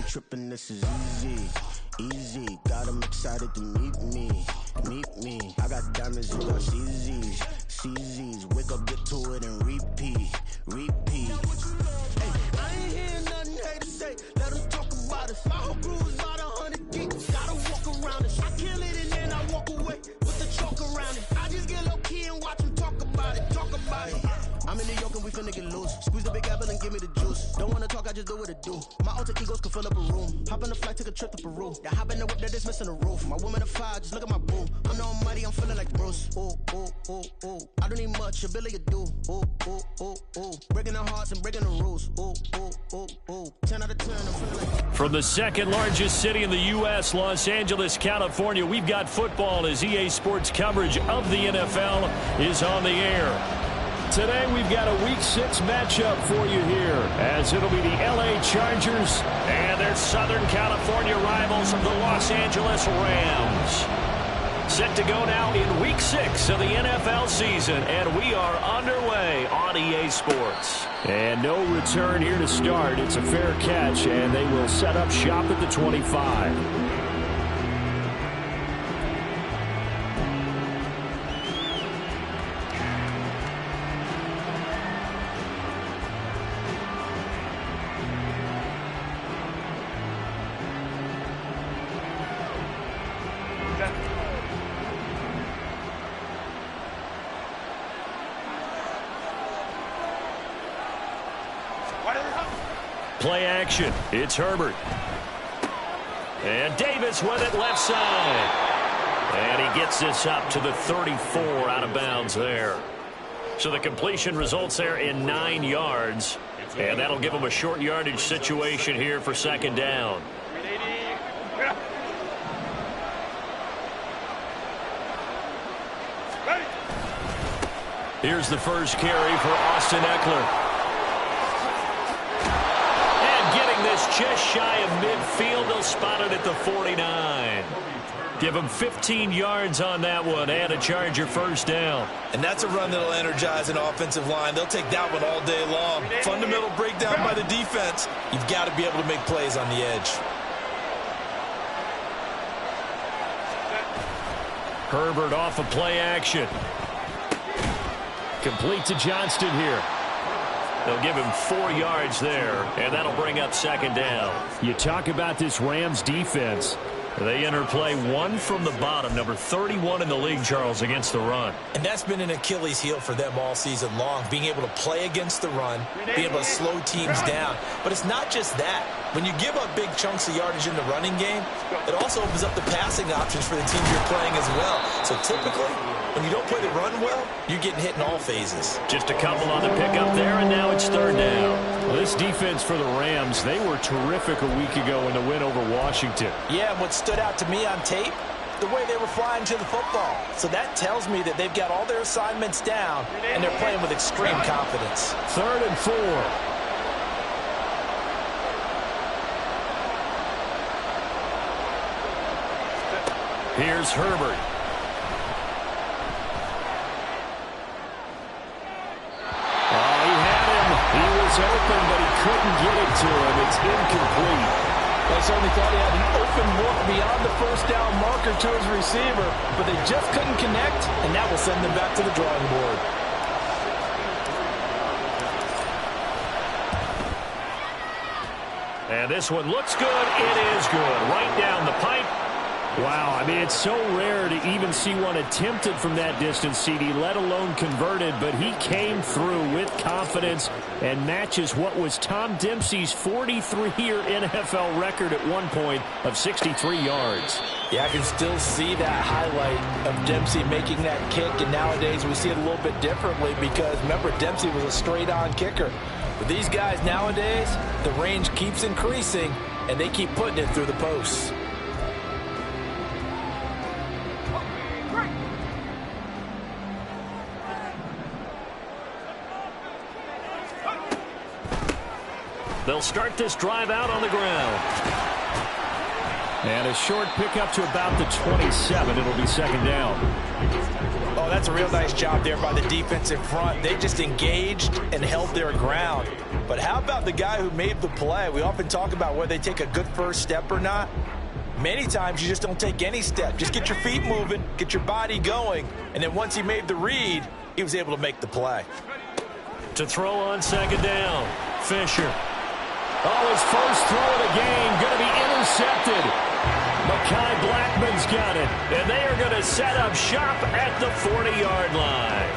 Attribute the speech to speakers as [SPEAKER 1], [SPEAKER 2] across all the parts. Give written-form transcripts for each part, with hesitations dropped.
[SPEAKER 1] Tripping, this is easy, easy. Got 'em excited to meet me. I got diamonds in your CZs. Wake up, get to it, and repeat. Hey, I ain't hearing nothing hate to say. Let 'em talk about us. My whole crew is about 100 deep. Gotta walk around it. I kill it and then I walk away with the chalk around it. I just get low key and watch 'em talk about it. I'm in New York and we finna get loose. Squeeze the big apple and give me the juice. Don't wanna talk, I just do what it do. My alter egos can fill up a room. Hop on a flight, take a trip to Peru. Yeah, hop in the whip that is missing the roof. My woman a fire, just look at my boo. I'm the almighty, I'm feeling like Bruce. Ooh. I don't need much, ability to do. Ooh. Breaking the hearts and breaking the rules. Ooh. 10 out of 10, I'm feeling like...
[SPEAKER 2] From the second largest city in the U.S., Los Angeles, California, we've got football as EA Sports coverage of the NFL is on the air. Today we've got a Week 6 matchup for you here, as it'll be the LA Chargers and their Southern California rivals of the Los Angeles Rams. Set to go now in Week 6 of the NFL season, and we are underway on EA Sports. And no return here to start. It's a fair catch, and they will set up shop at the 25. Play action. It's Herbert. And Davis with it left side. And he gets this up to the 34 out of bounds there. So the completion results there in 9 yards. And that'll give him a short yardage situation here for second down. Here's the first carry for Austin Eckler. This just shy of midfield. They'll spot it at the 49. Give them 15 yards on that one and a Charger first down.
[SPEAKER 3] And that's a run that'll energize an offensive line. They'll take that one all day long. Fundamental breakdown by the defense. You've got to be able to make plays on the edge.
[SPEAKER 2] Herbert off of play action. Complete to Johnston here. They'll give him 4 yards there, and that'll bring up second down. You talk about this Rams defense. They enter play 1 from the bottom, number 31 in the league, Charles, against the run.
[SPEAKER 3] And that's been an Achilles heel for them all season long, being able to play against the run, being able to slow teams down. But it's not just that. When you give up big chunks of yardage in the running game, it also opens up the passing options for the teams you're playing as well. So typically, when you don't play the run well, you're getting hit in all phases.
[SPEAKER 2] Just a couple on the pickup there, and now it's third down. Well, this defense for the Rams, they were terrific a week ago in the win over Washington.
[SPEAKER 3] Yeah, and what stood out to me on tape, the way they were flying to the football. So that tells me that they've got all their assignments down, and they're playing with extreme confidence.
[SPEAKER 2] 3rd and 4. Here's Herbert. Oh, he had him. He was open, but he couldn't get it to him. It's incomplete.
[SPEAKER 4] They certainly thought he had an open look beyond the first down marker to his receiver, but they just couldn't connect, and that will send them back to the drawing board.
[SPEAKER 2] And this one looks good. It is good. Right down the pipe. Wow, I mean, it's so rare to even see one attempted from that distance, CD, let alone converted, but he came through with confidence and matches what was Tom Dempsey's 43-year NFL record at one point of 63 yards.
[SPEAKER 4] Yeah, I can still see that highlight of Dempsey making that kick, and nowadays we see it a little bit differently because, remember, Dempsey was a straight-on kicker. With these guys nowadays, the range keeps increasing, and they keep putting it through the posts.
[SPEAKER 2] They'll start this drive out on the ground. And a short pickup to about the 27. It'll be second down.
[SPEAKER 3] Oh, that's a real nice job there by the defensive front. They just engaged and held their ground. But how about the guy who made the play? We often talk about whether they take a good first step or not. Many times you just don't take any step. Just get your feet moving, get your body going, and then once he made the read, he was able to make the play.
[SPEAKER 2] To throw on second down, Fisher. Oh, his first throw of the game going to be intercepted. Mekhi Blackman's got it, and they are going to set up shop at the 40-yard line.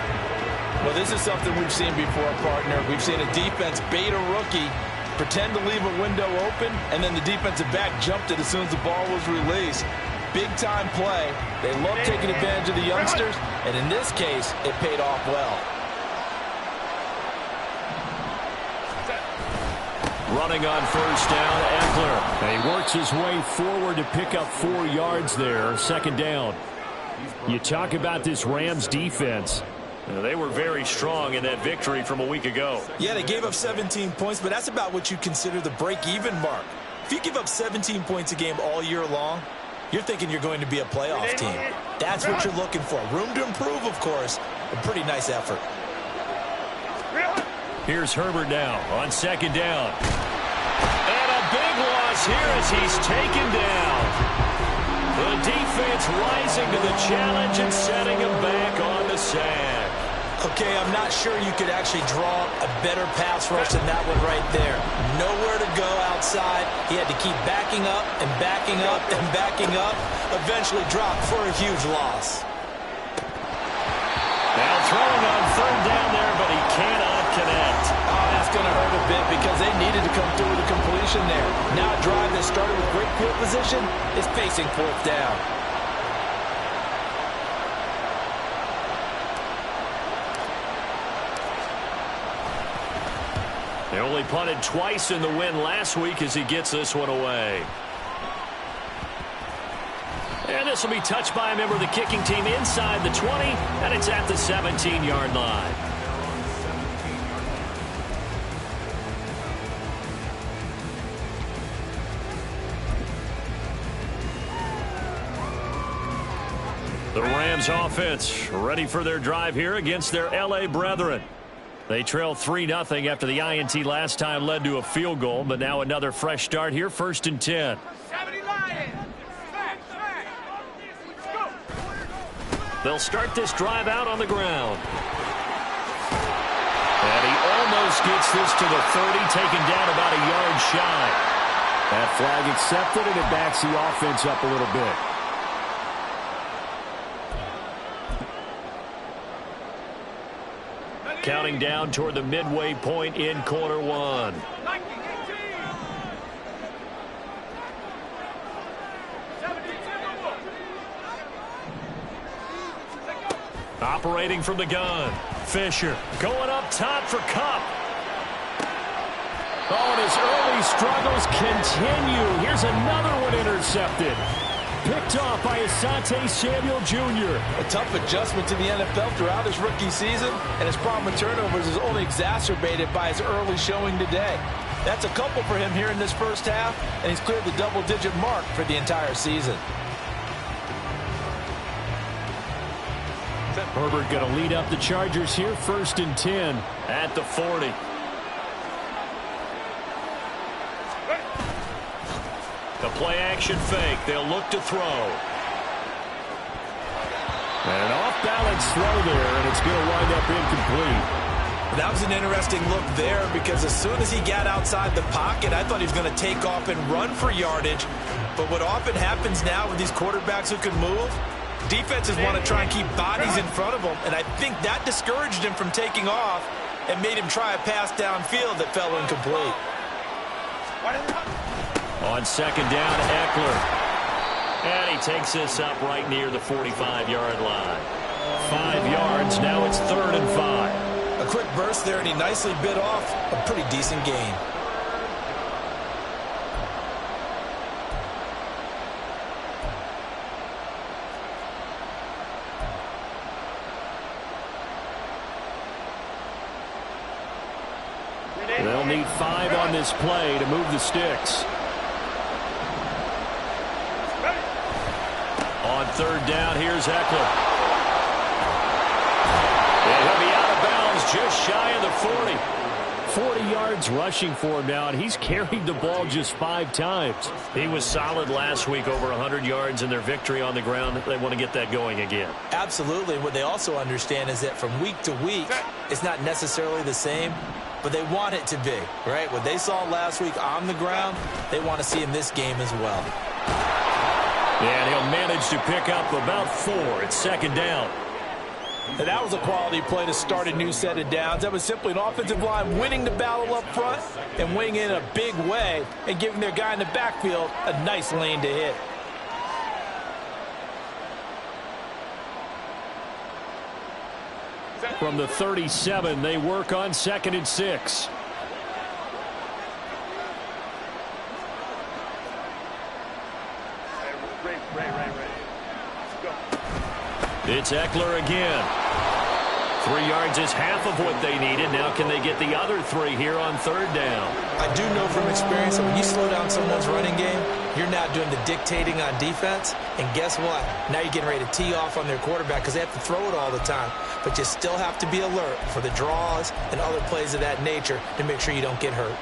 [SPEAKER 4] Well, this is something we've seen before, partner. We've seen a defense bait a rookie, pretend to leave a window open, and then the defensive back jumped it as soon as the ball was released. Big-time play. They love taking advantage of the youngsters, and in this case, it paid off well.
[SPEAKER 2] Running on first down, Eckler. And he works his way forward to pick up 4 yards there, second down. You talk about this Rams defense. They were very strong in that victory from a week ago.
[SPEAKER 3] Yeah, they gave up 17 points, but that's about what you consider the break-even mark. If you give up 17 points a game all year long, you're thinking you're going to be a playoff team. That's what you're looking for. Room to improve, of course, a pretty nice effort.
[SPEAKER 2] Here's Herbert now on second down. And a big loss here as he's taken down. The defense rising to the challenge and setting him back on the sack.
[SPEAKER 3] Okay, I'm not sure you could actually draw a better pass rush than that one right there. Nowhere to go outside. He had to keep backing up and backing up and backing up. Eventually dropped for a huge loss.
[SPEAKER 2] Now throwing on third down there, but he cannot connect.
[SPEAKER 4] Oh, that's going to hurt a bit because they needed to come through with a completion there. Now a drive that started with great field position is facing fourth down.
[SPEAKER 2] They only punted twice in the win last week as he gets this one away. And this will be touched by a member of the kicking team inside the 20, and it's at the 17-yard line. The Rams offense ready for their drive here against their LA brethren. They trail 3-0 after the INT last time led to a field goal, but now another fresh start here, 1st and 10. They'll start this drive out on the ground. And he almost gets this to the 30, taken down about a yard shy.
[SPEAKER 5] That flag accepted, and it backs the offense up a little bit.
[SPEAKER 2] Counting down toward the midway point in quarter one. Operating from the gun. Fisher going up top for Kupp. Oh, and his early struggles continue. Here's another one intercepted. Picked off by Asante Samuel Jr.
[SPEAKER 4] A tough adjustment to the NFL throughout his rookie season, and his problem with turnovers is only exacerbated by his early showing today. That's a couple for him here in this first half, and he's cleared the double-digit mark for the entire season.
[SPEAKER 2] Herbert going to lead up the Chargers here, 1st and 10 at the 40. The play-action fake. They'll look to throw. And an off-balance throw there, and it's going to wind up incomplete.
[SPEAKER 3] That was an interesting look there because as soon as he got outside the pocket, I thought he was going to take off and run for yardage. But what often happens now with these quarterbacks who can move, defenses want to try and keep bodies in front of them, and I think that discouraged him from taking off and made him try a pass downfield that fell incomplete.
[SPEAKER 2] On 2nd down, Eckler. And he takes this up right near the 45-yard line. 5 yards, now it's 3rd and 5.
[SPEAKER 3] A quick burst there, and he nicely bit off a pretty decent gain.
[SPEAKER 2] They'll need 5 on this play to move the sticks. On 3rd down, here's Eckler. And he'll be out of bounds just shy of the 40. 40 yards rushing for him now, and he's carried the ball just 5 times. He was solid last week, over 100 yards in their victory on the ground. They want to get that going again.
[SPEAKER 3] Absolutely. What they also understand is that from week to week, it's not necessarily the same, but they want it to be, right? What they saw last week on the ground, they want to see in this game as well.
[SPEAKER 2] And he'll manage to pick up about 4. It's 2nd down.
[SPEAKER 3] And that was a quality play to start a new set of downs. That was simply an offensive line winning the battle up front and winning in a big way and giving their guy in the backfield a nice lane to hit.
[SPEAKER 2] From the 37, they work on 2nd and 6. It's Eckler again. 3 yards is half of what they needed. Now can they get the other 3 here on 3rd down?
[SPEAKER 3] I do know from experience that when you slow down someone's running game, you're now doing the dictating on defense. And guess what? Now you're getting ready to tee off on their quarterback because they have to throw it all the time. But you still have to be alert for the draws and other plays of that nature to make sure you don't get hurt.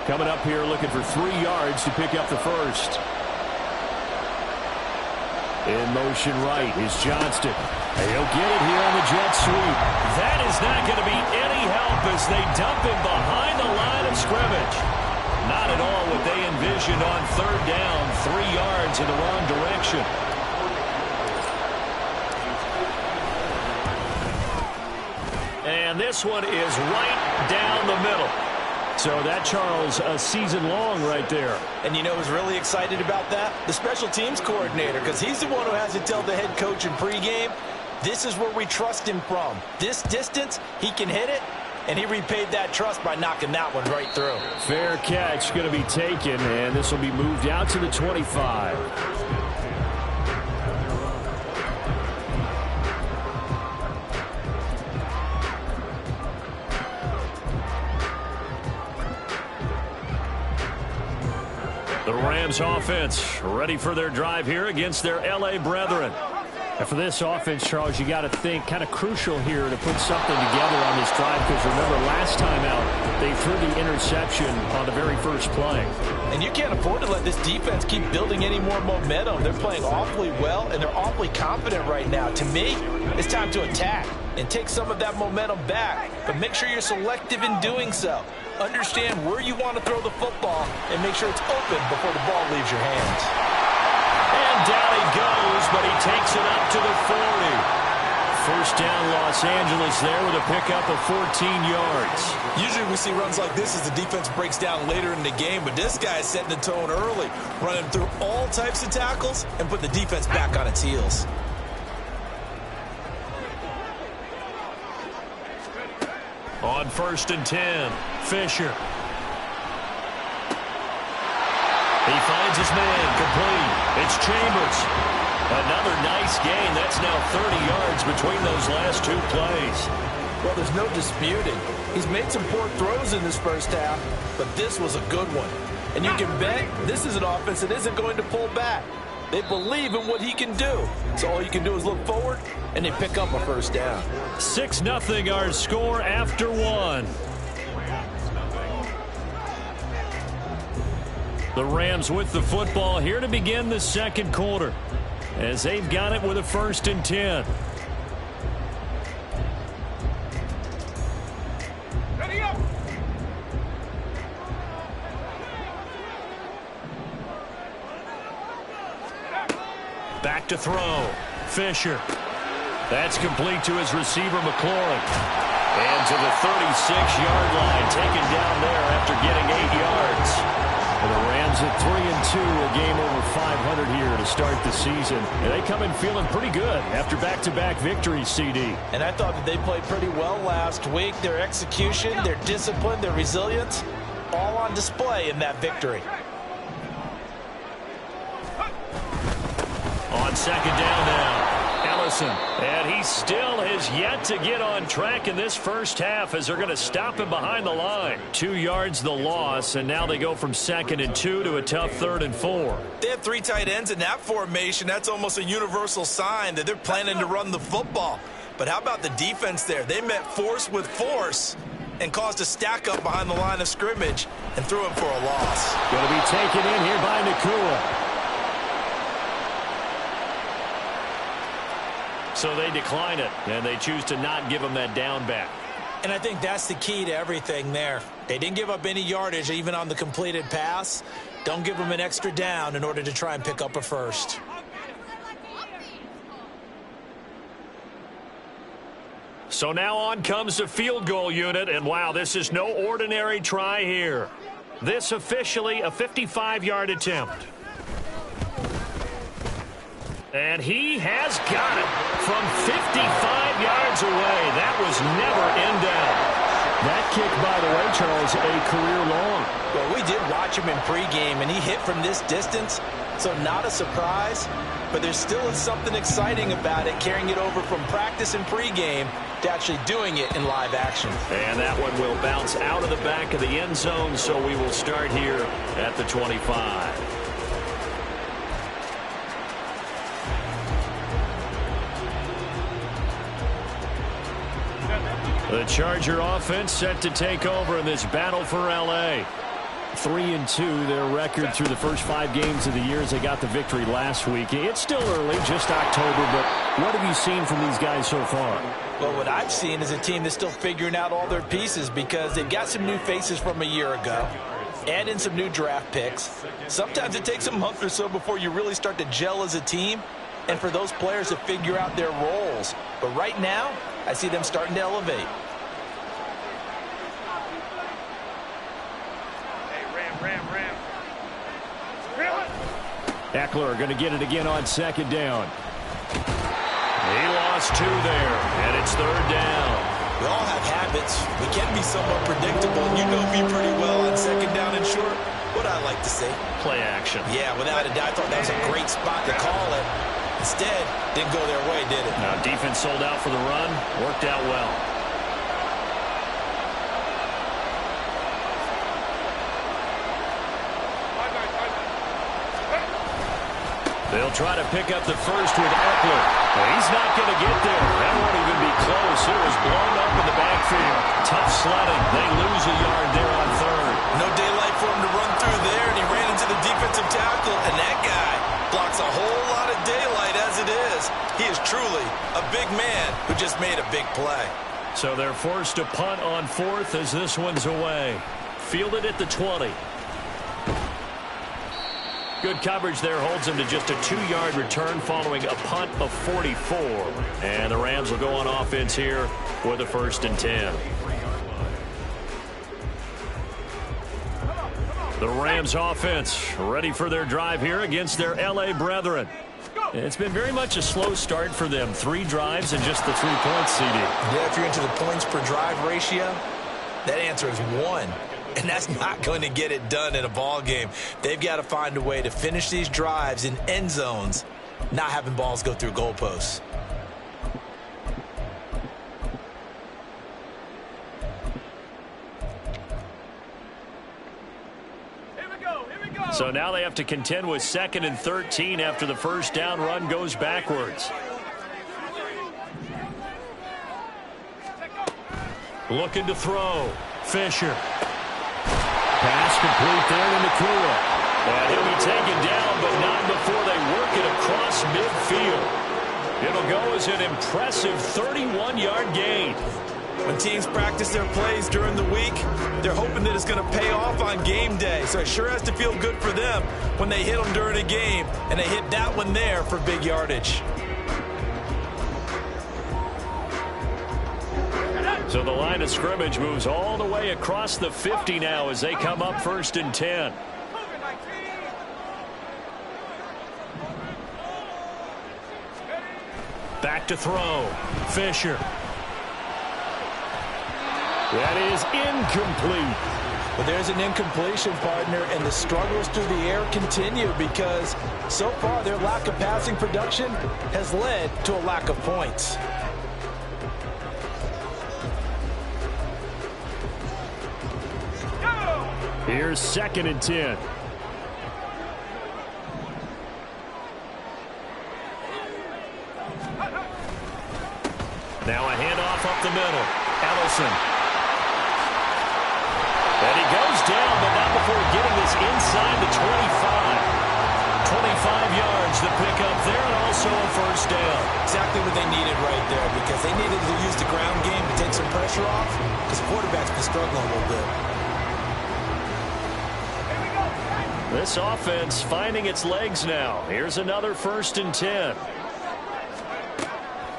[SPEAKER 2] Coming up here looking for 3 yards to pick up the first. In motion right is Johnston. He'll get it here on the jet sweep. That is not going to be any help as they dump him behind the line of scrimmage. Not at all what they envisioned on 3rd down. 3 yards in the wrong direction. And this one is right down the middle. So that, Charles, a season long right there.
[SPEAKER 3] And you know who's really excited about that? The special teams coordinator, because he's the one who has to tell the head coach in pregame, this is where we trust him from. This distance, he can hit it, and he repaid that trust by knocking that one right through.
[SPEAKER 2] Fair catch going to be taken, and this will be moved out to the 25. The Rams offense ready for their drive here against their LA brethren.
[SPEAKER 5] And for this offense, Charles, you got to think kind of crucial here to put something together on this drive, because remember last time out they threw the interception on the very first play.
[SPEAKER 3] And you can't afford to let this defense keep building any more momentum. They're playing awfully well, and they're awfully confident right now. To me, it's time to attack and take some of that momentum back, but make sure you're selective in doing so. Understand where you want to throw the football and make sure it's open before the ball leaves your hands.
[SPEAKER 2] And down he goes, but he takes it up to the 40. First down, Los Angeles there with a pickup of 14 yards.
[SPEAKER 4] Usually we see runs like this as the defense breaks down later in the game, but this guy is setting the tone early, running through all types of tackles and put the defense back on its heels.
[SPEAKER 2] On 1st and 10, Fisher. He finds his man, complete. It's Chambers. Another nice gain. That's now 30 yards between those last two plays.
[SPEAKER 3] Well, there's no disputing. He's made some poor throws in this first half, but this was a good one. And you can bet this is an offense that isn't going to pull back. They believe in what he can do. So all you can do is look forward, and they pick up a first down.
[SPEAKER 2] 6-0 our score after one. The Rams with the football here to begin the second quarter, as they've got it with a 1st and 10. Back to throw. Fisher. That's complete to his receiver, McLaurin. And to the 36-yard line, taken down there after getting 8 yards. And the Rams at 3-2, a game over 500 here to start the season. And they come in feeling pretty good after back-to-back victories, CD.
[SPEAKER 3] And I thought that they played pretty well last week. Their execution, their discipline, their resilience, all on display in that victory.
[SPEAKER 2] On 2nd down now, Ellison. And he still has yet to get on track in this first half as they're going to stop him behind the line. 2 yards the loss, and now they go from 2nd and 2 to a tough 3rd and 4.
[SPEAKER 4] They have 3 tight ends in that formation. That's almost a universal sign that they're planning to run the football. But how about the defense there? They met force with force and caused a stack up behind the line of scrimmage and threw him for a loss.
[SPEAKER 2] Going to be taken in here by Nakua. So they decline it, and they choose to not give him that down back.
[SPEAKER 3] And I think that's the key to everything there. They didn't give up any yardage even on the completed pass. Don't give them an extra down in order to try and pick up a first.
[SPEAKER 2] So now on comes the field goal unit, and wow, this is no ordinary try here. This officially a 55-yard attempt. And he has got it from 55 yards away. That was never in doubt.
[SPEAKER 5] That kick, by the way, Charles, a career long.
[SPEAKER 3] Well, we did watch him in pregame, and he hit from this distance, so not a surprise. But there still is something exciting about it, carrying it over from practice and pregame to actually doing it in live action.
[SPEAKER 2] And that one will bounce out of the back of the end zone, so we will start here at the 25. The Charger offense set to take over in this battle for L.A.
[SPEAKER 5] 3-2, their record through the first 5 games of the year as they got the victory last week. It's still early, just October, but what have you seen from these guys so far?
[SPEAKER 3] Well, what I've seen is a team that's still figuring out all their pieces because they've got some new faces from a year ago. Add in some new draft picks. Sometimes it takes a month or so before you really start to gel as a team and for those players to figure out their roles. But right now, I see them starting to elevate.
[SPEAKER 5] Eckler going to get it again on 2nd down.
[SPEAKER 2] He lost 2 there, and it's 3rd down.
[SPEAKER 4] We all have habits. We can be somewhat predictable. You know me pretty well on 2nd down and short. What I like to say.
[SPEAKER 2] Play action.
[SPEAKER 4] Yeah, without a doubt, I thought that was a great spot to call it. Instead, didn't go their way, did it?
[SPEAKER 2] Now, defense sold out for the run. Worked out well. They'll try to pick up the first with Eckler. He's not going to get there. That won't even be close. It was blown up in the backfield. Tough sledding. They lose a yard there on third.
[SPEAKER 3] No daylight for him to run through there, and he ran into the defensive tackle, and that guy blocks a whole lot of daylight as it is. He is truly a big man who just made a big play.
[SPEAKER 2] So they're forced to punt on fourth as this one's away. Fielded at the 20. Good coverage there holds him to just a 2-yard return following a punt of 44. And the Rams will go on offense here with a 1st and 10. The Rams offense ready for their drive here against their LA brethren. It's been very much a slow start for them. 3 drives and just the 3 points, CD.
[SPEAKER 3] Yeah, if you're into the points per drive ratio, that answer is 1. And that's not going to get it done in a ball game. They've got to find a way to finish these drives in end zones, not having balls go through goalposts.
[SPEAKER 2] So now they have to contend with 2nd and 13 after the first down run goes backwards. Looking to throw. Fisher. Pass complete there to Nakua. And he'll be taken down, but not before they work it across midfield. It'll go as an impressive 31-yard gain.
[SPEAKER 3] When teams practice their plays during the week, they're hoping that it's going to pay off on game day. So it sure has to feel good for them when they hit them during a game, and they hit that one there for big yardage.
[SPEAKER 2] So the line of scrimmage moves all the way across the 50 now as they come up 1st and 10. Back to throw. Fisher. That is incomplete.
[SPEAKER 3] But there's an incompletion, partner, and the struggles through the air continue because so far their lack of passing production has led to a lack of points.
[SPEAKER 2] Here's 2nd and 10. Now a handoff up the middle. Ellison. And he goes down, but not before getting this inside the 25. 25 yards to pick up there, and also a 1st down.
[SPEAKER 3] Exactly what they needed right there because they needed to use the ground game to take some pressure off because the quarterback's been struggling a little bit.
[SPEAKER 2] This offense finding its legs now. Here's another 1st and 10.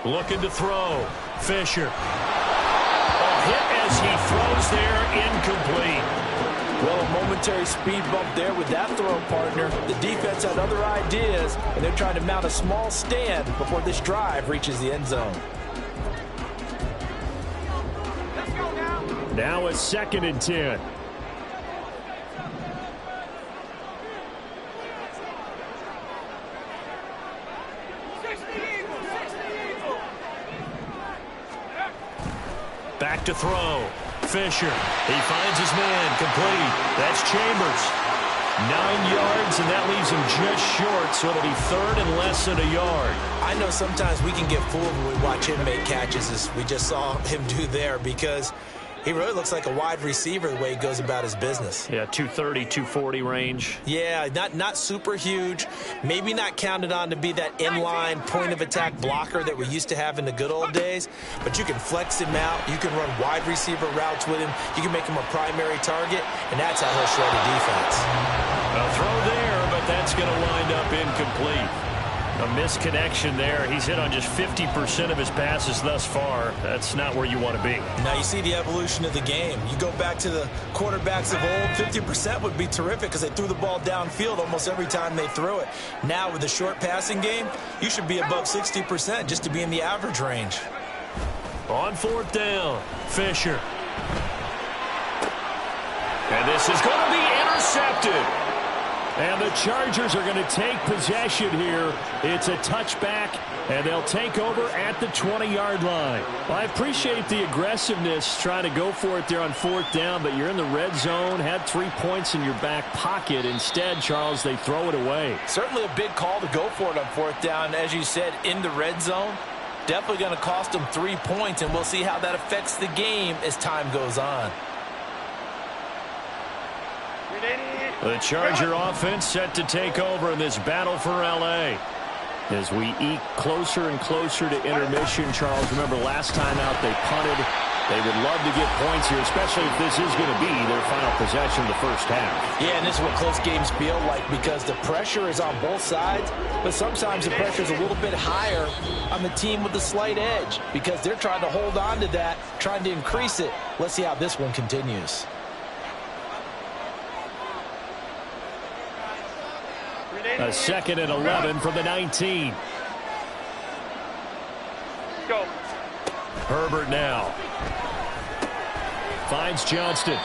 [SPEAKER 2] Looking to throw. Fisher. A hit as he throws there, incomplete.
[SPEAKER 3] Well, a momentary speed bump there with that throw, partner. The defense had other ideas, and they're trying to mount a small stand before this drive reaches the end zone.
[SPEAKER 2] Now it's 2nd and 10. Back to throw. Fisher. He finds his man. Complete. That's Chambers. 9 yards, and that leaves him just short, so it'll be 3rd and less than a yard.
[SPEAKER 3] I know sometimes we can get fooled when we watch him make catches, as we just saw him do there, because he really looks like a wide receiver the way he goes about his business.
[SPEAKER 2] Yeah, 230, 240 range.
[SPEAKER 3] Yeah, not super huge. Maybe not counted on to be that inline point-of-attack blocker that we used to have in the good old days. But you can flex him out. You can run wide receiver routes with him. You can make him a primary target, and that's how he'll shred a defense.
[SPEAKER 2] A throw there, but that's going to wind up incomplete. A misconnection there. He's hit on just 50% of his passes thus far. That's not where you want to be.
[SPEAKER 3] Now you see the evolution of the game. You go back to the quarterbacks of old, 50% would be terrific because they threw the ball downfield almost every time they threw it. Now with the short passing game, you should be above 60% just to be in the average range.
[SPEAKER 2] On 4th down, Fisher. And this is going to be intercepted. And the Chargers are going to take possession here. It's a touchback, and they'll take over at the 20-yard line. Well, I appreciate the aggressiveness trying to go for it there on 4th down, but you're in the red zone, had 3 points in your back pocket. Instead, Charles, they throw it away.
[SPEAKER 3] Certainly a big call to go for it on 4th down. As you said, in the red zone, definitely going to cost them 3 points, and we'll see how that affects the game as time goes on.
[SPEAKER 2] The Charger offense set to take over in this battle for L.A. As we eke closer and closer to intermission, Charles, remember last time out they punted. They would love to get points here, especially if this is going to be their final possession of the first half.
[SPEAKER 3] Yeah, and this is what close games feel like because the pressure is on both sides, but sometimes the pressure is a little bit higher on the team with the slight edge because they're trying to hold on to that, trying to increase it. Let's see how this one continues.
[SPEAKER 2] A 2nd and 11 from the 19.
[SPEAKER 6] Go.
[SPEAKER 2] Herbert now. Finds Johnston.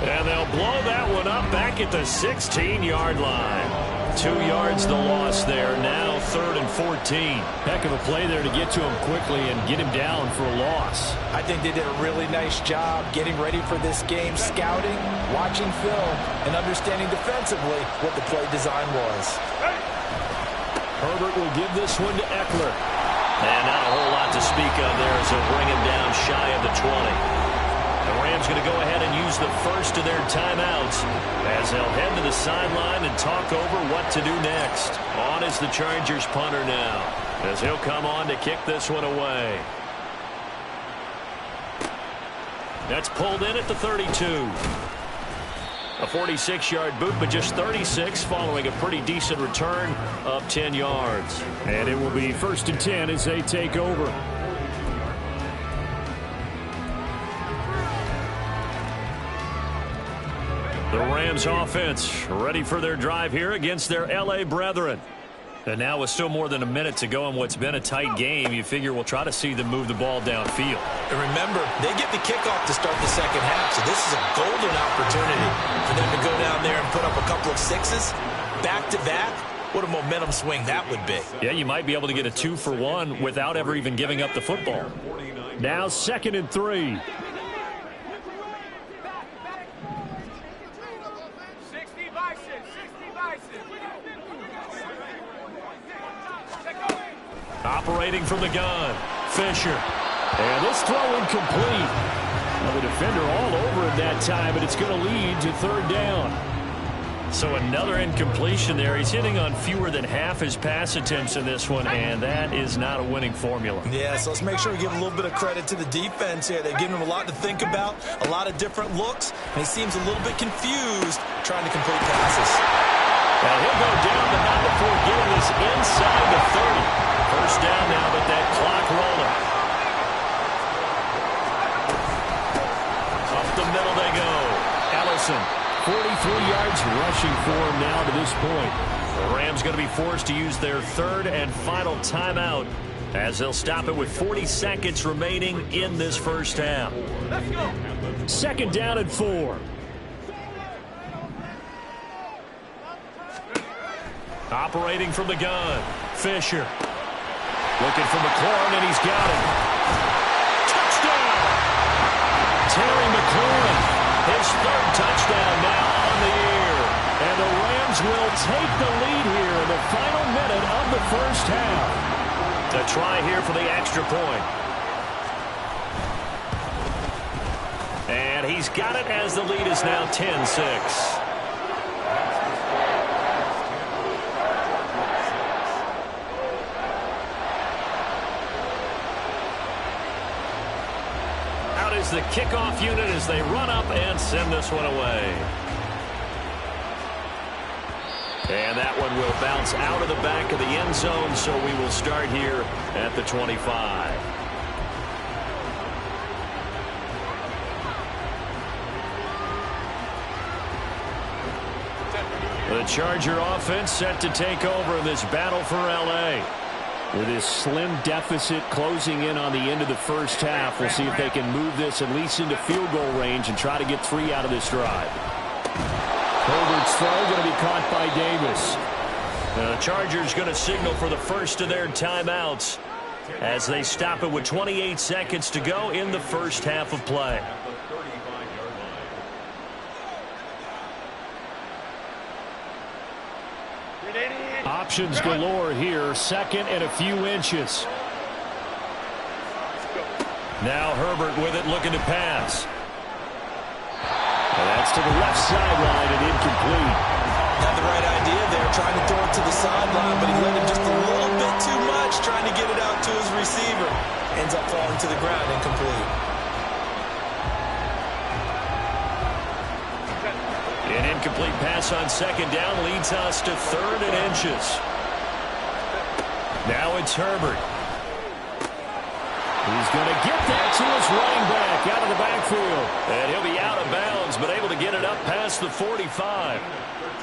[SPEAKER 2] And they'll blow that one up back at the 16-yard line. 2 yards the loss there. Now 3rd and 14. Heck of a play there to get to him quickly and get him down for a loss.
[SPEAKER 3] I think they did a really nice job getting ready for this game, scouting, watching film, and understanding defensively what the play design was.
[SPEAKER 2] Herbert will give this one to Eckler. And not a whole lot to speak of there as they'll bring him down shy of the 20. The Rams going to go ahead and use the first of their timeouts as they'll head to the sideline and talk over what to do next. On is the Chargers punter now as he'll come on to kick this one away. That's pulled in at the 32. A 46-yard boot, but just 36 following a pretty decent return of 10 yards. And it will be 1st and 10 as they take over. The Rams offense ready for their drive here against their L.A. brethren. And now with still more than a minute to go in what's been a tight game, you figure we'll try to see them move the ball downfield.
[SPEAKER 3] And remember, they get the kickoff to start the second half, so this is a golden opportunity for them to go down there and put up a couple of sixes back-to-back. What a momentum swing that would be.
[SPEAKER 2] Yeah, you might be able to get a 2-for-1 without ever even giving up the football. Now 2nd and 3. Operating from the gun, Fisher. And this throw incomplete. Well, the defender all over it that time, but it's going to lead to 3rd down. So another incompletion there. He's hitting on fewer than half his pass attempts in this one, and that is not a winning formula.
[SPEAKER 3] Yeah, so let's make sure we give a little bit of credit to the defense here. They've given him a lot to think about, a lot of different looks, and he seems a little bit confused trying to complete passes.
[SPEAKER 2] Well, he'll go down, but not before getting this inside the 30. 1st down now, but that clock rolling. Up the middle they go. Ellison, 43 yards rushing for him now to this point. The Rams going to be forced to use their 3rd and final timeout as they'll stop it with 40 seconds remaining in this first half. Let's go. 2nd down and 4. Operating from the gun, Fisher. Looking for McLaurin, and he's got him. Touchdown! Terry McLaurin, his 3rd touchdown now on the year. And the Rams will take the lead here in the final minute of the first half. To try here for the extra point. And he's got it as the lead is now 10-6. Is the kickoff unit as they run up and send this one away. And that one will bounce out of the back of the end zone, so we will start here at the 25. The Charger offense set to take over in this battle for L.A. With this slim deficit closing in on the end of the first half, we'll see if they can move this at least into field goal range and try to get 3 out of this drive.
[SPEAKER 5] Herbert's throw going to be caught by Davis.
[SPEAKER 2] The Chargers going to signal for the first of their timeouts as they stop it with 28 seconds to go in the first half of play.
[SPEAKER 5] Options galore here. Second and a few inches.
[SPEAKER 2] Now Herbert with it, looking to pass.
[SPEAKER 5] And that's to the left sideline and incomplete.
[SPEAKER 3] Had the right idea there, trying to throw it to the sideline, but he let it just a little bit too much, trying to get it out to his receiver. Ends up falling to the ground, incomplete.
[SPEAKER 2] An incomplete pass on second down leads us to third and inches. Now it's Herbert.
[SPEAKER 5] He's going to get that to his running back out of the backfield.
[SPEAKER 2] And he'll be out of bounds, but able to get it up past the 45.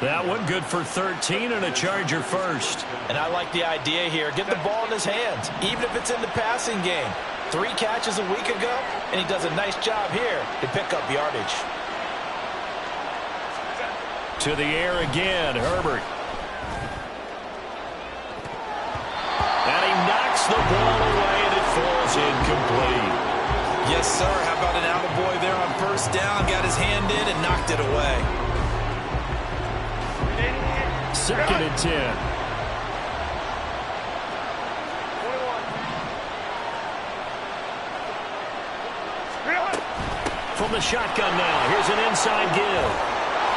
[SPEAKER 2] That one good for 13 and a Charger first.
[SPEAKER 3] And I like the idea here. Get the ball in his hands, even if it's in the passing game. 3 catches a week ago, and he does a nice job here to pick up yardage.
[SPEAKER 2] To the air again, Herbert. And he knocks the ball away, and it falls incomplete.
[SPEAKER 3] Yes, sir. How about an attaboy there on first down? Got his hand in and knocked it away.
[SPEAKER 5] Second and 10.
[SPEAKER 2] From the shotgun now, here's an inside give.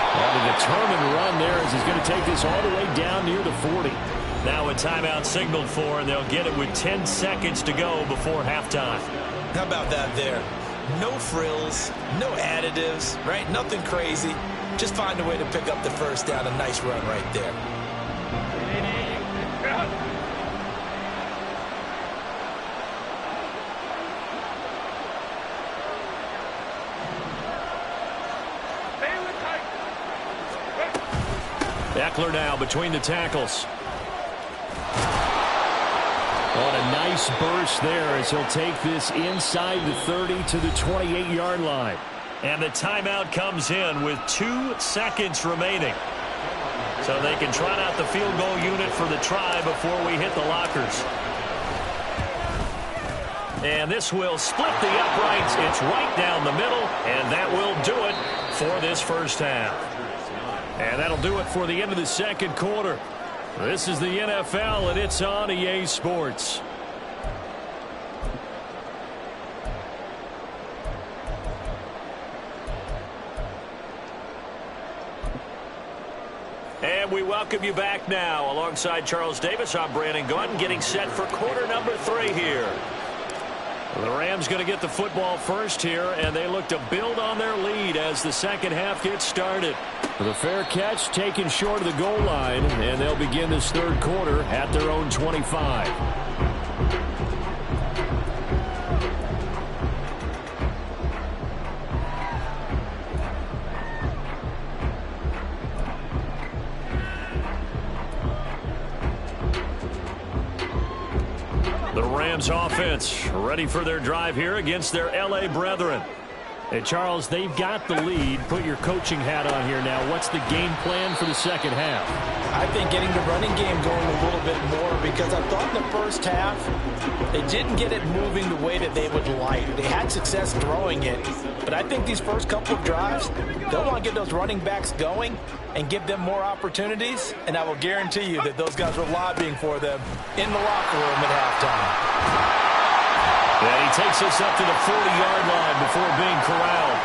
[SPEAKER 5] And a determined run there as he's going to take this all the way down near the 40.
[SPEAKER 2] Now a timeout signaled for, and they'll get it with 10 seconds to go before halftime.
[SPEAKER 3] How about that there? No frills, no additives, right? Nothing crazy. Just find a way to pick up the first down. A nice run right there.
[SPEAKER 2] Eckler now between the tackles.
[SPEAKER 5] On a nice burst there as he'll take this inside the 30 to the 28-yard line.
[SPEAKER 2] And the timeout comes in with 2 seconds remaining. So they can trot out the field goal unit for the try before we hit the lockers. And this will split the uprights. It's right down the middle, and that will do it for this first half. And that'll do it for the end of the second quarter. This is the NFL, and it's on EA Sports. And we welcome you back now. Alongside Charles Davis, I'm Brandon Gaudin, getting set for quarter number 3 here. The Rams going to get the football first here, and they look to build on their lead as the second half gets started.
[SPEAKER 5] The fair catch taken short of the goal line, and they'll begin this third quarter at their own 25.
[SPEAKER 2] The Rams offense ready for their drive here against their LA brethren.
[SPEAKER 5] Hey, Charles, they've got the lead. Put your coaching hat on here now. What's the game plan for the second half?
[SPEAKER 3] I think getting the running game going a little bit more, because I thought in the first half they didn't get it moving the way that they would like. They had success throwing it, but I think these first couple of drives, they'll want to get those running backs going and give them more opportunities, and I will guarantee you that those guys were lobbying for them in the locker room at halftime.
[SPEAKER 2] And he takes us up to the 40-yard line before being corralled.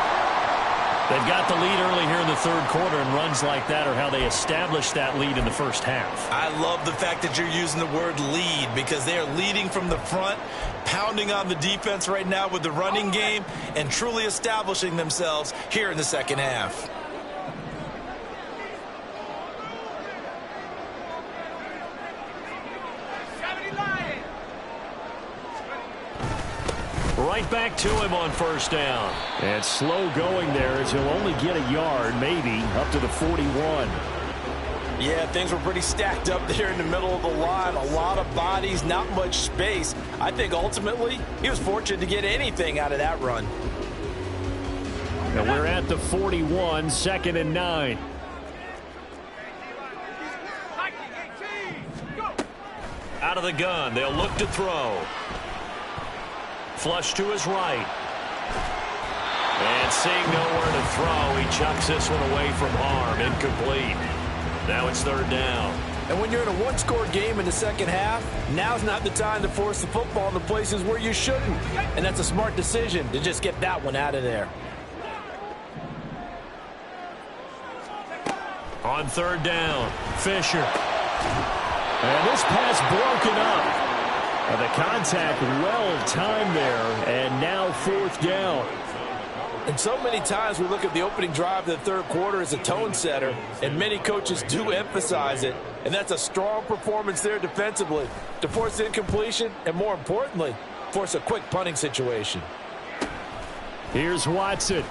[SPEAKER 2] They've got the lead early here in the third quarter, and runs like that are how they established that lead in the first half.
[SPEAKER 3] I love the fact that you're using the word lead, because they are leading from the front, pounding on the defense right now with the running game, and truly establishing themselves here in the second half.
[SPEAKER 2] Right back to him on first down.
[SPEAKER 5] And slow going there as he'll only get a yard, maybe, up to the 41.
[SPEAKER 3] Yeah, things were pretty stacked up there in the middle of the line. A lot of bodies, not much space. I think ultimately he was fortunate to get anything out of that run.
[SPEAKER 5] And we're at the 41, 2nd and 9.
[SPEAKER 2] Out of the gun, they'll look to throw. Flush to his right. And seeing nowhere to throw, he chucks this one away from harm. Incomplete. Now it's third down.
[SPEAKER 3] And when you're in a one-score game in the second half, now's not the time to force the football in the places where you shouldn't. And that's a smart decision to just get that one out of there.
[SPEAKER 2] On third down, Fisher. And this pass broken up. And the contact well timed there, and now fourth down.
[SPEAKER 3] And so many times we look at the opening drive of the third quarter as a tone setter, and many coaches do emphasize it, and that's a strong performance there defensively to force incompletion and, more importantly, force a quick punting situation.
[SPEAKER 2] Here's Watson.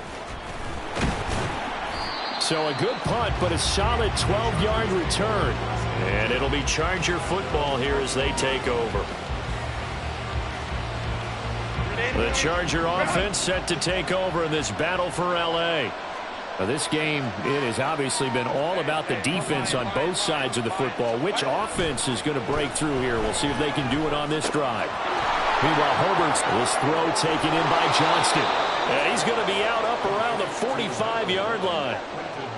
[SPEAKER 2] So a good punt, but a solid 12-yard return. And it'll be Charger football here as they take over. The Charger offense set to take over in this battle for L.A. Now, this game, it has obviously been all about the defense on both sides of the football. Which offense is going to break through here? We'll see if they can do it on this drive. Meanwhile, Herbert's this throw taken in by Johnston. And he's going to be out up around the 45-yard line.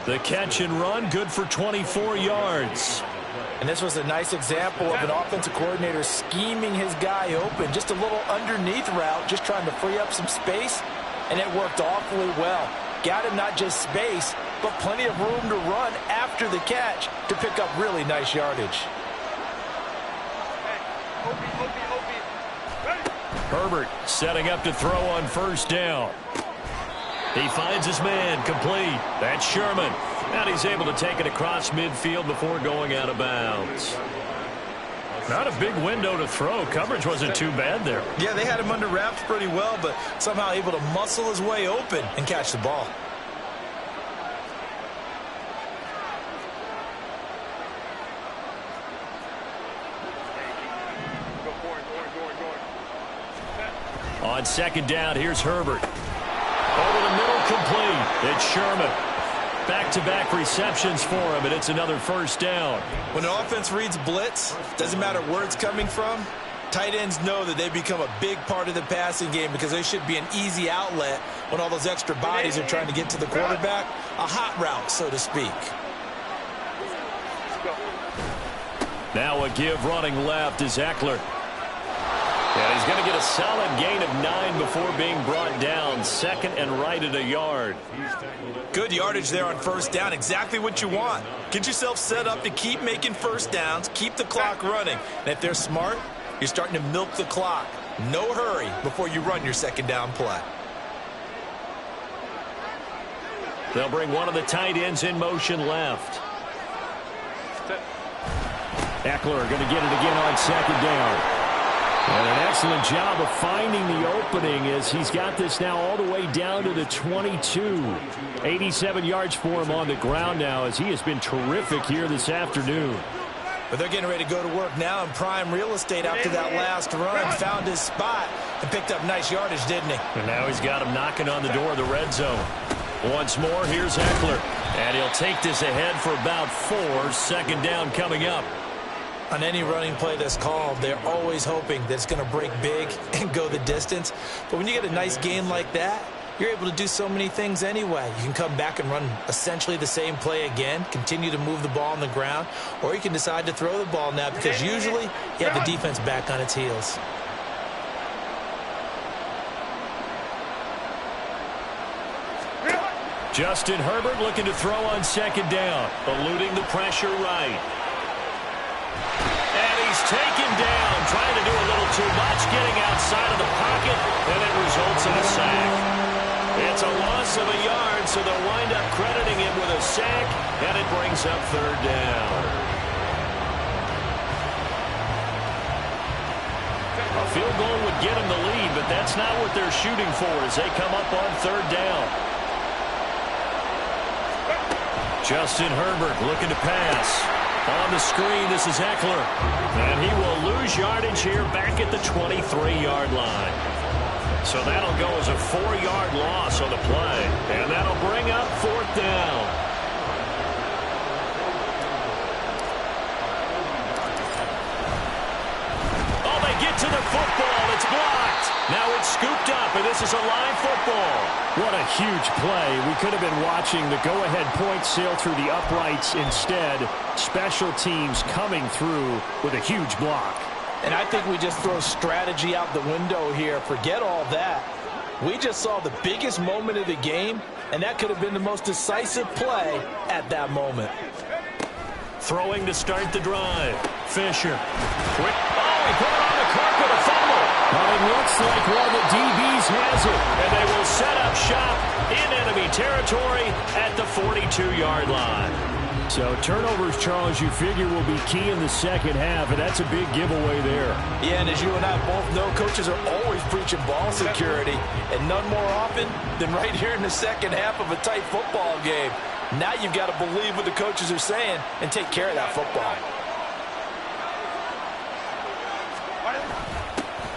[SPEAKER 2] The catch and run, good for 24 yards.
[SPEAKER 3] And this was a nice example of an offensive coordinator scheming his guy open. Just a little underneath route, just trying to free up some space, and it worked awfully well. Got him not just space, but plenty of room to run after the catch to pick up really nice yardage.
[SPEAKER 2] Herbert setting up to throw on first down. He finds his man, complete. That's Sherman. And he's able to take it across midfield before going out of bounds. Not a big window to throw. Coverage wasn't too bad there.
[SPEAKER 3] Yeah, they had him under wraps pretty well, but somehow able to muscle his way open and catch the ball.
[SPEAKER 2] On second down, here's Herbert. Over the middle, complete. It's Sherman. Back-to-back receptions for him, and it's another first down.
[SPEAKER 3] When an offense reads blitz, doesn't matter where it's coming from, tight ends know that they become a big part of the passing game because they should be an easy outlet when all those extra bodies are trying to get to the quarterback. A hot route, so to speak.
[SPEAKER 2] Now a give running left is Eckler. And he's going to get a solid gain of 9 before being brought down. Second and right at a yard.
[SPEAKER 3] Good yardage there on first down. Exactly what you want. Get yourself set up to keep making first downs, keep the clock running. And if they're smart, you're starting to milk the clock. No hurry before you run your second down play.
[SPEAKER 2] They'll bring one of the tight ends in motion left. Eckler going to get it again on second down. And an excellent job of finding the opening as he's got this now all the way down to the 22. 87 yards for him on the ground now as he has been terrific here this afternoon.
[SPEAKER 3] But they're getting ready to go to work now in prime real estate after that last run. Found his spot and picked up nice yardage, didn't he?
[SPEAKER 2] And now he's got him knocking on the door of the red zone. Once more, here's Eckler. And he'll take this ahead for about 4. Second down coming up.
[SPEAKER 3] On any running play that's called, they're always hoping that it's going to break big and go the distance. But when you get a nice gain like that, you're able to do so many things anyway. You can come back and run essentially the same play again, continue to move the ball on the ground, or you can decide to throw the ball now because usually you have the defense back on its heels.
[SPEAKER 2] Justin Herbert looking to throw on second down, eluding the pressure right. And he's taken down, trying to do a little too much, getting outside of the pocket, and it results in a sack. It's a loss of a yard, so they'll wind up crediting him with a sack, and it brings up third down. A field goal would get him the lead, but that's not what they're shooting for as they come up on third down. Justin Herbert looking to pass. On the screen, this is Eckler. And he will lose yardage here back at the 23-yard line. So that'll go as a 4-yard loss on the play. And that'll bring up fourth down. to the football. It's blocked. Now it's scooped up, and this is a live football.
[SPEAKER 5] What a huge play. We could have been watching the go-ahead point sail through the uprights. Instead, special teams coming through with a huge block.
[SPEAKER 3] And I think we just throw strategy out the window here. Forget all that. We just saw the biggest moment of the game, and that could have been the most decisive play at that moment.
[SPEAKER 2] Throwing to start the drive. Fisher. Quick. Oh, he put it on the carpet, a fumble. But it looks like one of the DBs has it. And they will set up shop in enemy territory at the 42-yard line.
[SPEAKER 5] So turnovers, Charles, you figure will be key in the second half, and that's a big giveaway there.
[SPEAKER 3] Yeah, and as you and I both know, coaches are always preaching ball security, and none more often than right here in the second half of a tight football game. Now you've got to believe what the coaches are saying and take care of that football.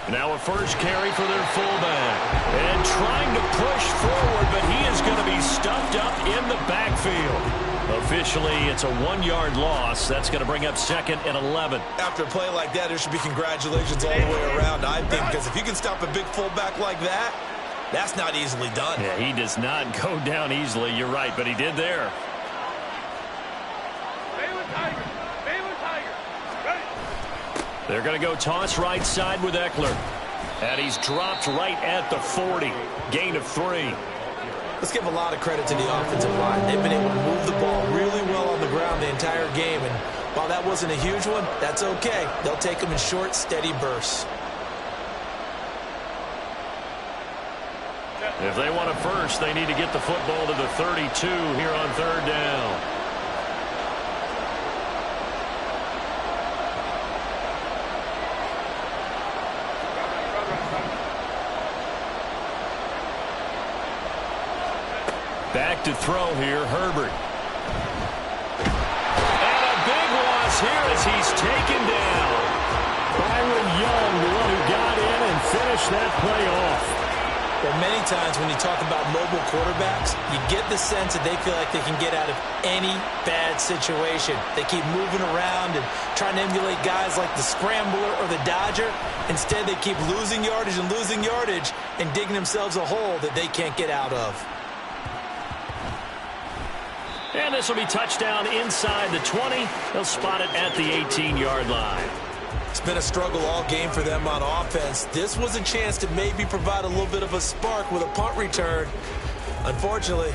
[SPEAKER 2] Now a first carry for their fullback. And trying to push forward, but he is going to be stuffed up in the backfield. Officially, it's a 1-yard loss. That's going to bring up 2nd and 11.
[SPEAKER 4] After a play like that, there should be congratulations all the way around, I think, because if you can stop a big fullback like that, that's not easily done.
[SPEAKER 2] Yeah, he does not go down easily. You're right, but he did there. They're going to go toss right side with Eckler. And he's dropped right at the 40. Gain of 3.
[SPEAKER 3] Let's give a lot of credit to the offensive line. They've been able to move the ball really well on the ground the entire game. And while that wasn't a huge one, that's okay. They'll take them in short, steady bursts.
[SPEAKER 2] If they want a first, they need to get the football to the 32 here on 3rd down. Back to throw here, Herbert. And a big loss here as he's taken down.
[SPEAKER 5] Byron Young, the one who got in and finished that play off.
[SPEAKER 3] Well, many times when you talk about mobile quarterbacks, you get the sense that they feel like they can get out of any bad situation. They keep moving around and trying to emulate guys like the scrambler or the dodger. Instead, they keep losing yardage and digging themselves a hole that they can't get out of.
[SPEAKER 2] And this will be touchdown inside the 20. They'll spot it at the 18-yard line.
[SPEAKER 3] It's been a struggle all game for them on offense. This was a chance to maybe provide a little bit of a spark with a punt return. Unfortunately,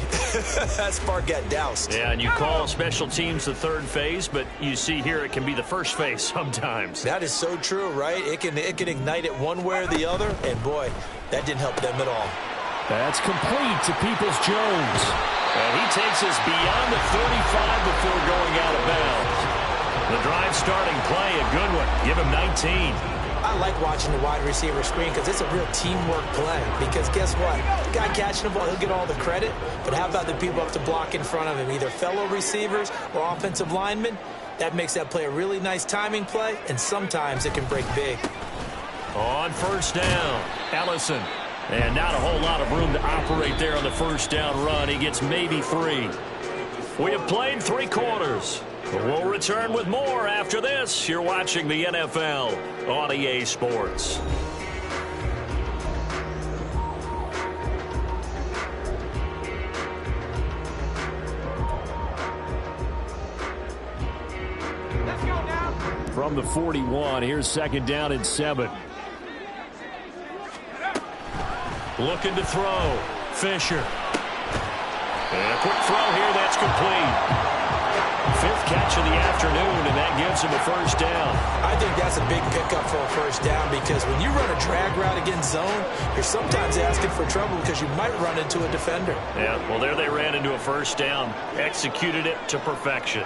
[SPEAKER 3] that spark got doused.
[SPEAKER 2] Yeah, and you call special teams the 3rd phase, but you see here it can be the 1st phase sometimes.
[SPEAKER 3] That is so true, right? It can ignite it one way or the other, and boy, that didn't help them at all.
[SPEAKER 5] That's complete to Peoples-Jones.
[SPEAKER 2] And he takes us beyond the 35 before going out of bounds. The drive starting play, a good one. Give him 19.
[SPEAKER 3] I like watching the wide receiver screen because it's a real teamwork play. Because guess what? The guy catching the ball, he'll get all the credit. But how about the people up to block in front of him, either fellow receivers or offensive linemen? That makes that play a really nice timing play, and sometimes it can break big.
[SPEAKER 2] On 1st down, Ellison. And not a whole lot of room to operate there on the 1st down run. He gets maybe 3. We have played 3 quarters. We'll return with more after this. You're watching the NFL on EA Sports.
[SPEAKER 5] From the 41, here's 2nd down and 7.
[SPEAKER 2] Looking to throw. Fisher. And a quick throw here. That's complete. 5th catch of the afternoon, and that gives him a 1st down.
[SPEAKER 3] I think that's a big pickup for a 1st down because when you run a drag route against zone, you're sometimes asking for trouble because you might run into a defender.
[SPEAKER 2] Yeah, well, there they ran into a 1st down. Executed it to perfection.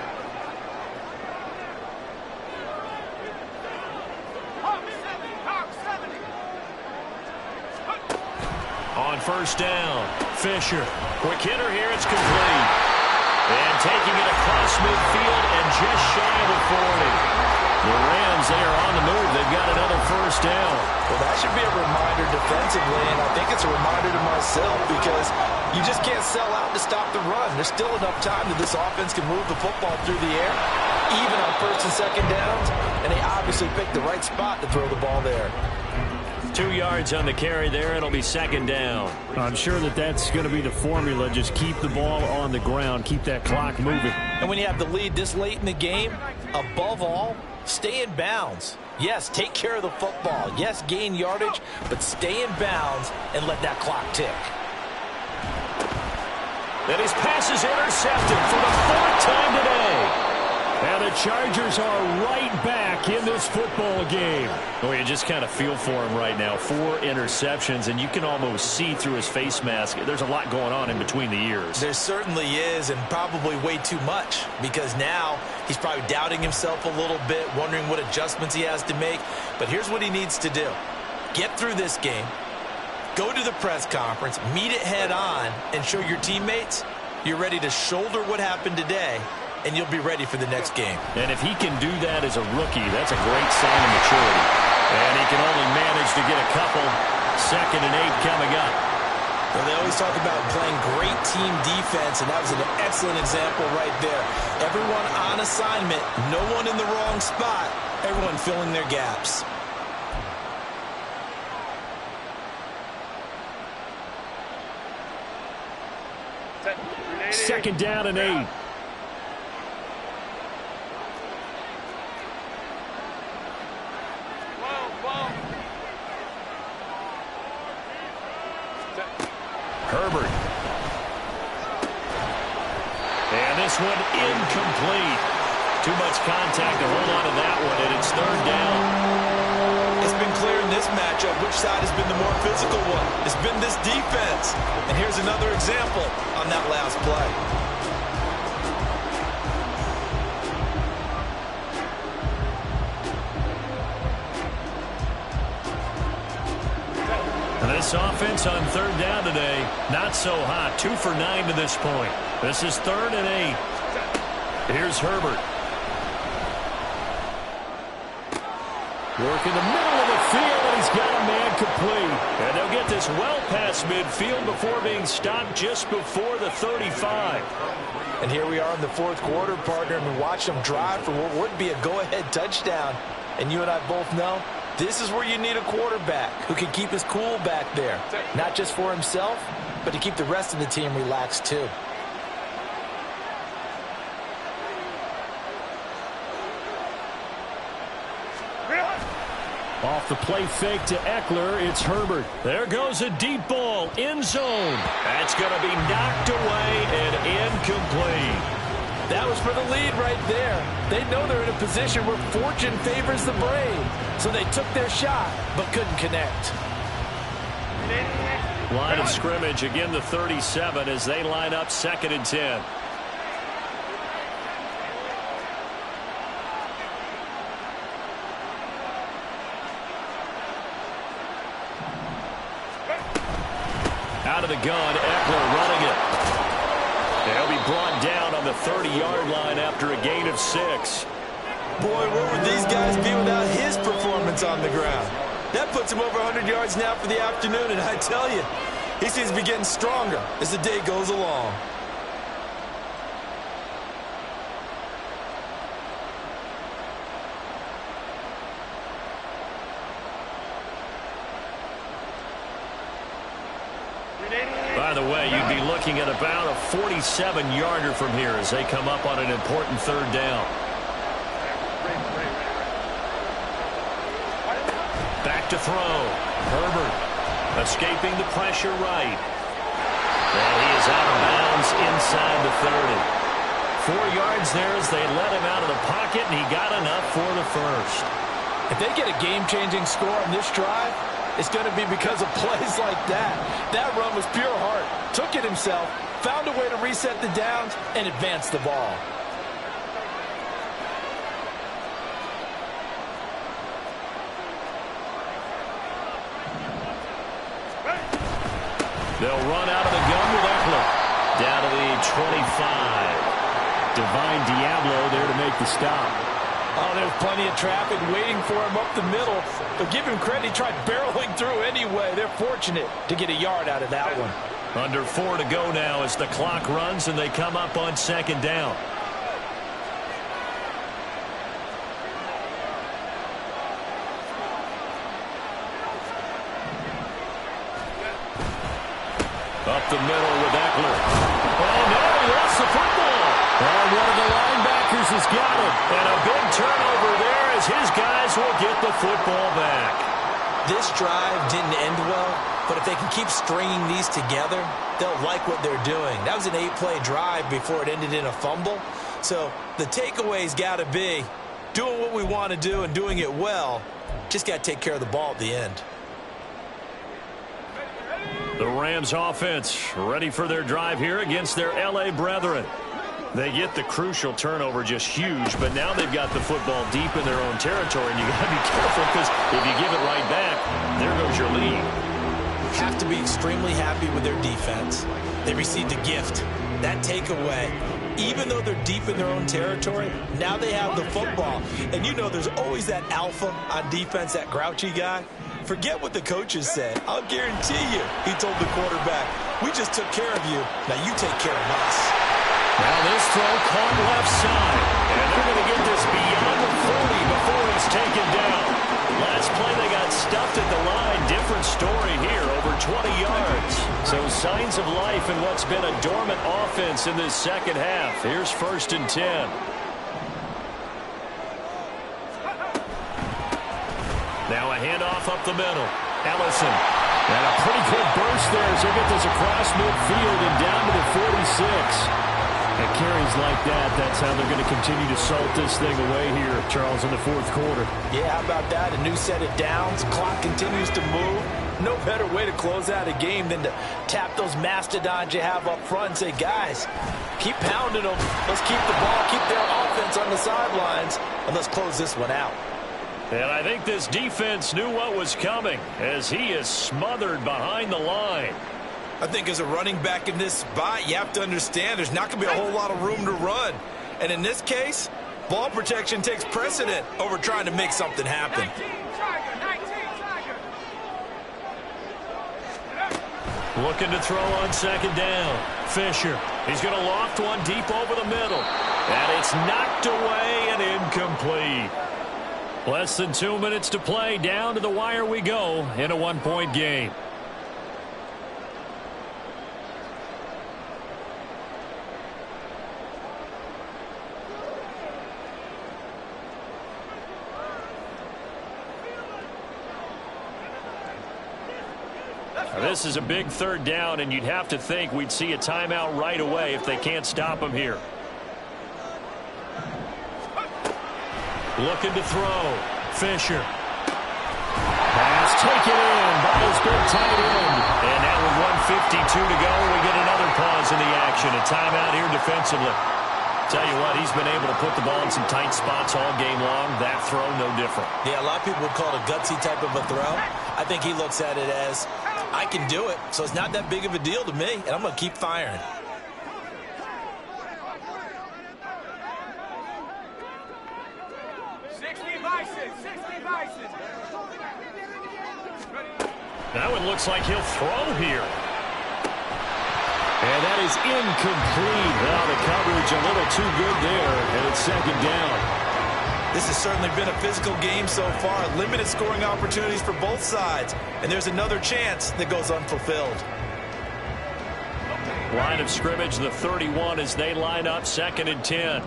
[SPEAKER 2] On 1st down, Fisher. Quick hitter here, it's complete. And taking it across midfield and just shy of the 40. The Rams, they are on the move. They've got another 1st down.
[SPEAKER 3] Well, that should be a reminder defensively, and I think it's a reminder to myself because you just can't sell out to stop the run. There's still enough time that this offense can move the football through the air, even on 1st and 2nd downs. and they obviously picked the right spot to throw the ball there.
[SPEAKER 2] 2 yards on the carry there. It'll be second down.
[SPEAKER 5] I'm sure that's going to be the formula. Just keep the ball on the ground. Keep that clock moving.
[SPEAKER 3] And when you have the lead this late in the game, above all, stay in bounds. Yes, take care of the football. Yes, gain yardage, but stay in bounds and let that clock tick.
[SPEAKER 2] And his pass is intercepted for the 4th time today. And the Chargers are right back in this football game. Well, you just kind of feel for him right now. 4 interceptions, and you can almost see through his face mask. There's a lot going on in between the ears.
[SPEAKER 3] There certainly is, and probably way too much, because now he's probably doubting himself a little bit, wondering what adjustments he has to make. But here's what he needs to do. Get through this game, go to the press conference, meet it head on, and show your teammates you're ready to shoulder what happened today, and you'll be ready for the next game.
[SPEAKER 2] And if he can do that as a rookie, that's a great sign of maturity. And he can only manage to get a couple. 2nd and 8 coming up.
[SPEAKER 3] Well, they always talk about playing great team defense, and that was an excellent example right there. Everyone on assignment, no one in the wrong spot, everyone filling their gaps.
[SPEAKER 5] Second down and 8.
[SPEAKER 2] Herbert. And this one incomplete. Too much contact to hold on to that one, and it's 3rd down.
[SPEAKER 3] It's been clear in this matchup which side has been the more physical one. It's been this defense. And here's another example on that last play.
[SPEAKER 2] This offense on 3rd down today, not so hot. 2 for 9 to this point. This is 3rd and 8. Here's Herbert.
[SPEAKER 5] Work in the middle of the field, and he's got a man complete.
[SPEAKER 2] And they'll get this well past midfield before being stopped just before the 35.
[SPEAKER 3] And here we are in the 4th quarter, partner, and we watch them drive for what would be a go-ahead touchdown. And you and I both know this is where you need a quarterback who can keep his cool back there. Not just for himself, but to keep the rest of the team relaxed too.
[SPEAKER 5] Off the play fake to Eckler, it's Herbert.
[SPEAKER 2] There goes a deep ball, end zone. That's going to be knocked away and incomplete.
[SPEAKER 3] That was for the lead right there. They know they're in a position where fortune favors the brave. So they took their shot, but couldn't connect.
[SPEAKER 2] Line of scrimmage, again the 37 as they line up 2nd and 10. Out of the gun, Eckler running it. They'll be brought down on the 30-yard line after a gain of 6.
[SPEAKER 3] Boy, where would these guys be without his performance on the ground? That puts him over 100 yards now for the afternoon, and I tell you, he seems to be getting stronger as the day goes along.
[SPEAKER 2] By the way, you'd be looking at about a 47-yarder from here as they come up on an important 3rd down. Back to throw. Herbert escaping the pressure right. And he is out of bounds inside the 30. 4 yards there as they let him out of the pocket, and he got enough for the first.
[SPEAKER 3] If they get a game-changing score on this drive, it's going to be because of plays like that. That run was pure heart. Took it himself, found a way to reset the downs, and advance the ball.
[SPEAKER 2] They'll run out of the gun with Eckler. Down to the 25.
[SPEAKER 5] Divine Diablo there to make the stop.
[SPEAKER 3] Oh, there's plenty of traffic waiting for him up the middle. But give him credit, he tried barreling through anyway. They're fortunate to get a yard out of that one.
[SPEAKER 2] Under 4 to go now as the clock runs and they come up on 2nd down. Up the middle with Eckler. Oh, no, he lost the football. And one of the linebackers has got it. And a big turnover there as his guys will get the football back.
[SPEAKER 3] This drive didn't end well, but if they can keep stringing these together, they'll like what they're doing. That was an 8-play drive before it ended in a fumble. So the takeaway's got to be doing what we want to do and doing it well. Just got to take care of the ball at the end.
[SPEAKER 2] The Rams offense ready for their drive here against their LA brethren. They get the crucial turnover, just huge, but now they've got the football deep in their own territory, and you got to be careful because if you give it right back, there goes your lead.
[SPEAKER 3] Have to be extremely happy with their defense. They received a gift. That takeaway, even though they're deep in their own territory, now they have the football. And you know there's always that alpha on defense, that grouchy guy. Forget what the coaches said. I'll guarantee you, he told the quarterback, we just took care of you. Now you take care of us.
[SPEAKER 2] Now this throw caught left side. And they're going to get this beyond the 40 before it's taken down. Last play they got stuffed at the line. Different story here, over 20 yards. So signs of life in what's been a dormant offense in this second half. Here's 1st and 10. Now a handoff up the middle. Ellison. And a pretty good burst there as they get this across midfield and down to the 46. And carries like that, that's how they're going to continue to salt this thing away here, Charles, in the 4th quarter.
[SPEAKER 3] Yeah, how about that? A new set of downs. Clock continues to move. No better way to close out a game than to tap those mastodons you have up front and say, guys, keep pounding them. Let's keep the ball, keep their offense on the sidelines, and let's close this one out.
[SPEAKER 2] And I think this defense knew what was coming as he is smothered behind the line.
[SPEAKER 3] I think as a running back in this spot, you have to understand there's not going to be a whole lot of room to run. And in this case, ball protection takes precedent over trying to make something happen.
[SPEAKER 2] Looking to throw on 2nd down. Fisher. He's going to loft one deep over the middle. And it's knocked away and incomplete. Less than 2 minutes to play. Down to the wire we go in a 1-point game. This is a big 3rd down, and you'd have to think we'd see a timeout right away if they can't stop him here. Looking to throw. Fisher. Pass taken in by his big tight end. And now with 1:52 to go, we get another pause in the action. A timeout here defensively. Tell you what, he's been able to put the ball in some tight spots all game long. That throw, no different.
[SPEAKER 3] Yeah, a lot of people would call it a gutsy type of a throw. I think he looks at it as, I can do it, so it's not that big of a deal to me, and I'm going to keep firing.
[SPEAKER 2] Now it looks like he'll throw here. And that is incomplete. Now the coverage a little too good there, and it's 2nd down.
[SPEAKER 3] This has certainly been a physical game so far. Limited scoring opportunities for both sides. And there's another chance that goes unfulfilled.
[SPEAKER 2] Line of scrimmage, the 31 as they line up 2nd and 10.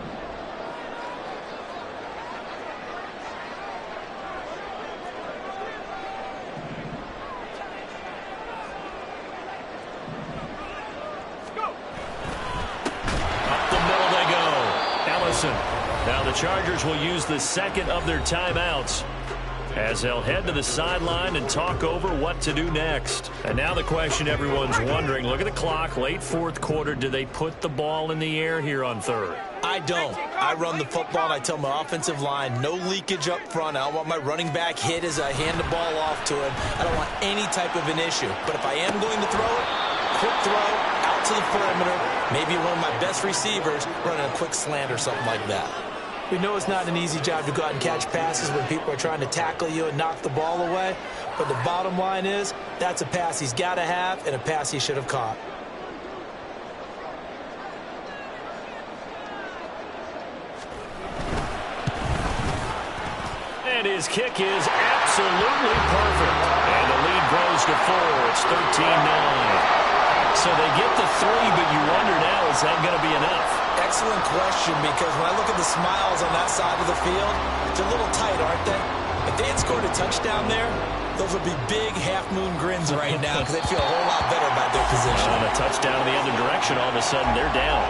[SPEAKER 2] Now the Chargers will use the 2nd of their timeouts as they'll head to the sideline and talk over what to do next. And now the question everyone's wondering, look at the clock, late 4th quarter, do they put the ball in the air here on 3rd?
[SPEAKER 3] I don't. I run the football and I tell my offensive line, no leakage up front. I don't want my running back hit as I hand the ball off to him. I don't want any type of an issue. But if I am going to throw it, quick throw, out to the perimeter, maybe one of my best receivers running a quick slant or something like that. We know it's not an easy job to go out and catch passes when people are trying to tackle you and knock the ball away. But the bottom line is, that's a pass he's got to have and a pass he should have caught.
[SPEAKER 2] And his kick is absolutely perfect. And the lead grows to 4. It's 13-9. So they get the 3, but you wonder now, is that going to be enough?
[SPEAKER 3] Excellent question, because when I look at the smiles on that side of the field, it's a little tight, aren't they? If they had scored a touchdown there, those would be big half-moon grins right now because they'd feel a whole lot better about their position.
[SPEAKER 2] On a touchdown in the other direction, all of a sudden they're down.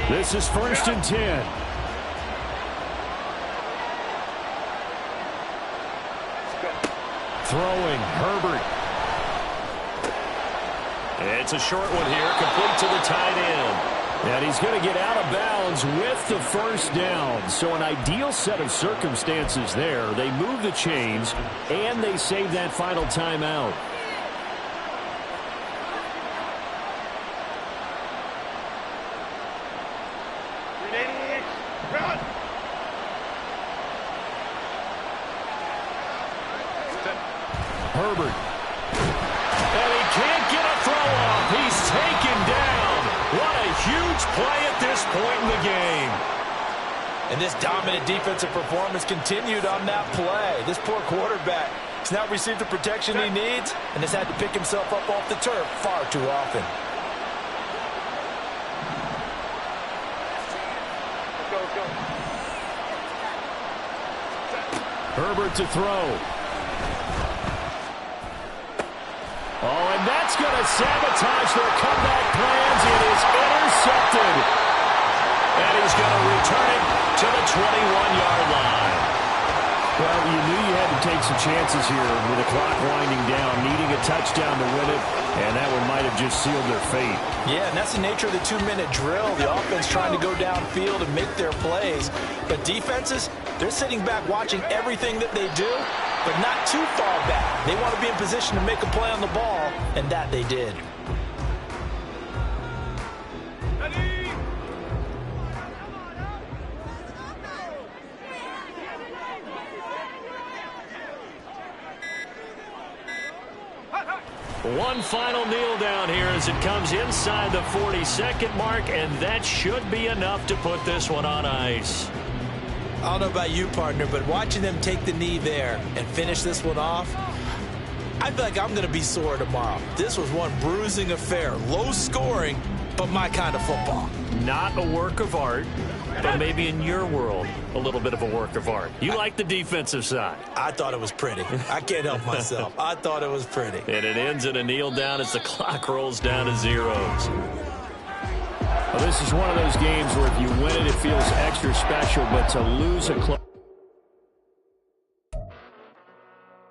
[SPEAKER 5] This is 1st and 10. Throwing, Herbert.
[SPEAKER 2] It's a short one here, complete to the tight end.
[SPEAKER 5] And he's going to get out of bounds with the 1st down. So an ideal set of circumstances there. They move the chains, and they save that final timeout. Herbert.
[SPEAKER 2] And he can't get a throw off. He's taken down. What a huge play at this point in the game.
[SPEAKER 3] And this dominant defensive performance continued on that play. This poor quarterback has now received the protection he needs and has had to pick himself up off the turf far too often.
[SPEAKER 5] Herbert to throw. Oh, and that's going to sabotage their comeback plans. It is intercepted.
[SPEAKER 2] And he's going to return it to the 21-yard line.
[SPEAKER 5] Well, you knew you had to take some chances here with the clock winding down, needing a touchdown to win it, and that one might have just sealed their fate.
[SPEAKER 3] Yeah, and that's the nature of the 2-minute drill. The offense trying to go downfield and make their plays. But defenses, they're sitting back watching everything that they do, but not too far back. They want to be in position to make a play on the ball, and that they did.
[SPEAKER 2] One final kneel down here as it comes inside the 40-second mark, and that should be enough to put this one on ice.
[SPEAKER 3] I don't know about you, partner, but watching them take the knee there and finish this one off, I feel like I'm going to be sore tomorrow. This was one bruising affair. Low scoring, but my kind of football.
[SPEAKER 2] Not a work of art, but maybe in your world, a little bit of a work of art. You like the defensive side.
[SPEAKER 3] I thought it was pretty. I can't help myself. I thought it was pretty.
[SPEAKER 2] And it ends in a kneel down as the clock rolls down to zeros.
[SPEAKER 5] Well, this is one of those games where if you win it, it feels extra special, but to lose a close